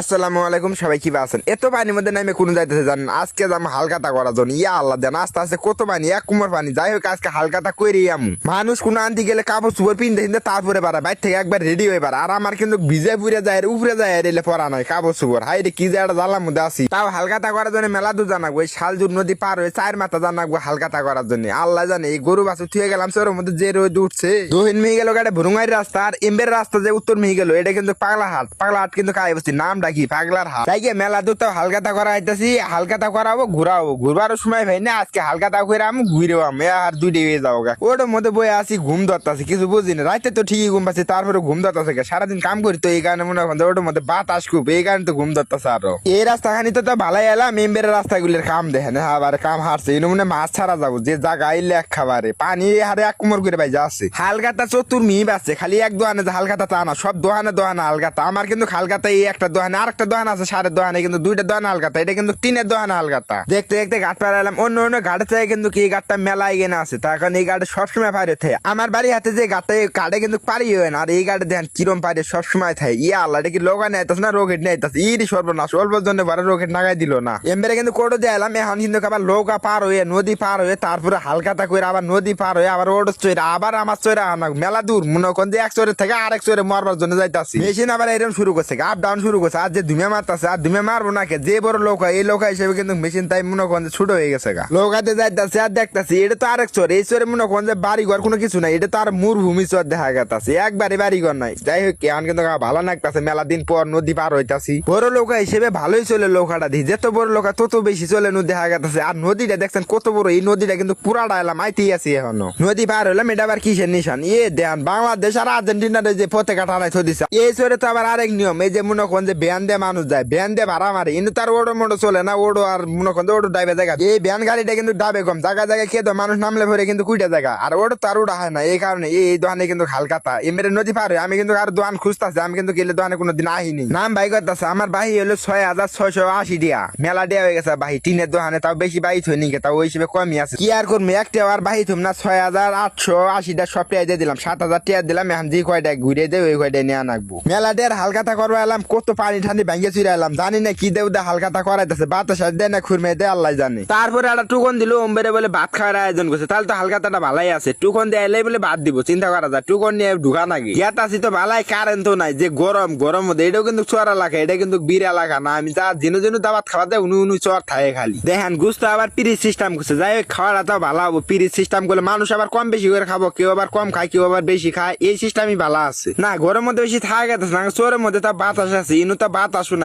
আসসালামু আলাইকুম, সবাই কি আছেন? এত পানির মধ্যে নামে কোনো যাইতেছে জানেন? আজকে যাম হালকাতা করার জন্য। ইয়া আল্লাহ দেন, আস্তে আস্তে কত পানি, এক কুমার পানি। যাই হোক, আজকে হালকাতা করি আমু। মানুষ কোনো আনতে গেলে কাপড় চুপড় পিনতে পিনতে তারপরে পারা বাইর থেকে একবার রেডি হয়ে পারা। আর আমার কিন্তু ভিজে পুড়ে যায়, উপরে যায় এলে পরা নাই কাপড় চুপড়। হাই রে, কি যে একটা জ্বালার মধ্যে আছি। তাও হালকাতা করার জন্য মেলা দূর জানাবো, ওই শালজুর নদী পার হয়ে 4 মাথা জানাবো হালকাতা করার জন্য। আল্লাহ জানে, এই গরু বাছুর থুয়ে গেলাম সর মধ্যে যে রোদ উঠছে। দহিন মিহি গেল গাড়ি ভুরুঙ্গাই রাস্তা, আর এমবের রাস্তা যে উত্তর মিহি গেল, এটা কিন্তু পাগলা হাট। পাগলা হাট কিন্তু খাই বসছি, নাম ডাকি পাগলার হাট। তাই মেলা দূর তো হালকাতা করা হইতেছি, হালকাতা করাবো, ঘুরাবো। ঘুরবারও সময় ভাই না, আজকে হালকাতা করে আমি ঘুরেও আমি আর দুইটা হয়ে যাবো গা। ওটার মধ্যে বই আসি, ঘুম ধরতাছি, কিছু বুঝি না। রাইতে তো ঠিকই ঘুম পাচ্ছি, তারপরে ঘুম ধরতাছে। সারাদিন কাম করি তো, এই কারণে মনে হয় ওটার মধ্যে বাতাস খুব, এই কারণে তো ঘুম ধরতাছে। আরো এই রাস্তা খানি তো ভালাই এলাম, মেম্বের রাস্তাগুলির কাম দেখেন। আবার কাম হারছে, এই মনে মাছ ছাড়া যাবো যে জায়গা আইলে এক খাবারে পানি হারে এক কুমোর করে ভাই যাচ্ছে। হালকাতা চতুর মিহি বাচ্ছে, খালি এক দোকানে যে হালকাতা তা না, সব দোকানে দোকানে হালকাতা। আমার কিন্তু হালকাতা এই একটা দোকানে, আর একটা দোকান আছে সারের দোকানে, কিন্তু দুইটা দোকান হালকাতা। এটা কিন্তু 3-এর দোকান হালকাতা। দেখতে দেখতে ঘাট পার এলাম। অন্য অন্য ঘাটে থেকে কিন্তু এই ঘাটটা মেলা এগিয়ে আছে, তার কারণ এই ঘাটে সবসময় পারে থাকে। আমার বাড়ি হাতে যে ঘাটটা, এই ঘাটে কিন্তু পারি হয় না। আর এই ঘাটে দেখেন কিরম পারে সবসময় থাকে। ইয়া আল্লাহ, এটা কি লোকা নেই না রোকেট নেই, ইরি সর্বনাশ, অল্প জন্য বারে রোকেট নাগাই দিল না। এমবারে কিন্তু কোটো দিয়ে এলাম। এখন কিন্তু আবার নৌকা পার হয়ে, নদী পার হয়ে, তারপরে হালকাতা করে আবার নদী পার হয়ে আবার ওর চৈরা, আবার আমার চৈরা মেলা দূর। মনে করেন যে এক চোরের থেকে আরেক চোরে মারবার জন্য যাইতাছি। মেশিন আবার এরকম শুরু করছে, আপ ডাউন শুরু করছে। আর যে ধুমে মারতাছে, আর ধুমে মারবো না কে, যে বড় লোক হয় এই লোক হিসেবে কিন্তু মেশিন তাই মনে করেন যে ছোট হয়ে গেছে গা। লোকাতে যাইতাছে আর দেখতাছি, এটা তো আরেক চোর। এই চোরে মনে করেন যে বাড়ি ঘর কোনো কিছু নাই, এটা তো আর মরুভূমি চোর দেখা গেতাছে, একবারে বাড়ি ঘর নাই। যাই হোক, এখন কিন্তু ভালো লাগতাছে, মেলা দিন পর নদী পার হইতাছি। বড় লোক হিসেবে ভালোই চলে নৌকাটা দিয়ে, যত বড় লোক তত বেশি চলে নদী দেখা গেতাছে। আর নদীটা দেখছেন কত বড়, এই নদীটা কিন্তু পুরাটা এলাম আইতেই আছি এখনো। নদী পার হইলাম, এটা আবার কিসের নিশান? দেন বাংলাদেশ আর আর্জেন্টিনার যে পতাকা টানাই দিছে। এই চোরে তো আবার আরেক নিয়ম, এই যে মনে করেন যে ভ্যান দিয়ে মানুষ যায়, ভ্যান দিয়ে ভাড়া মারে, কিন্তু তার ওটো মোটো চলে না। ওটো আর মনে করেন ওটো ডাইবে জায়গা, এই ভ্যান গাড়িটা কিন্তু ডাবে কম, জায়গা জায়গায় খেয়ে মানুষ নামলে ভরে কিন্তু কুইটা জায়গা। আর ওটো তার ওটা হয় না, এই কারণে এই দোকানে কিন্তু হালকাতা। এমনি নদী পার হয়, আমি কিন্তু আর দোকান খুঁজতেছি, আমি কিন্তু গেলে দোকানে কোনোদিন আহিনি। নাম ভাই করতেছে, আমার বাহি হলো 6,680 টাকা। মেলা দেওয়া হয়ে গেছে বাহি, টিনের দোকানে তাও বেশি বাহি থই কে, তাও ওই হিসেবে কমই আছে। কি আর করবো, একটা আর বাহি থুম না, 6,880 সব টাকা দিয়ে দিলাম, 7,000 টাকা দিলাম। এখন যে কয়টা ঘুরে দেয় ওই কয়টাই নিয়ে আনবো। মেলা দেওয়ার হালকাতা করবো এলাম, কত পানি ঠান্ডি ভেঙে চুরে এলাম, জানি না কি দেউ হালকাতা করাইতেছে, বাতাস দেয় না খুরমে দেয় আল্লাহ জানে। তারপরে একটা টুকন দিল, ওম্বেরে বলে ভাত খাওয়ার আয়োজন করছে। তাহলে তো হালকাতাটা ভালাই আছে, টুকন দিয়ে এলে বলে ভাত দিব, চিন্তা করা যায়। টুকন নিয়ে ঢুকা নাকি ইয়াত আছি তো ভালাই, কারেন্ট তো নাই, যে গরম গরম মধ্যে। এটাও কিন্তু চোর এলাকা, এটা কিন্তু বীর এলাকা না। আমি যা যেন যেন দাবাত খাওয়া দেয় উনি উনি চর থাকে খালি। দেখেন গুস্ত আবার পিরিচ সিস্টেম করছে, যাই হোক খাওয়াটা তো ভালো হবো। পিরিচ সিস্টেম করলে মানুষ আবার কম বেশি করে খাবো, কেউ আবার কম খায়, কেউ আবার বেশি খায়, এই সিস্টেমই ভালো আছে। না গরমের মধ্যে বেশি থাকে না, চোরের মধ্যে তা বাতাস আছে, ইনু তা বাতাস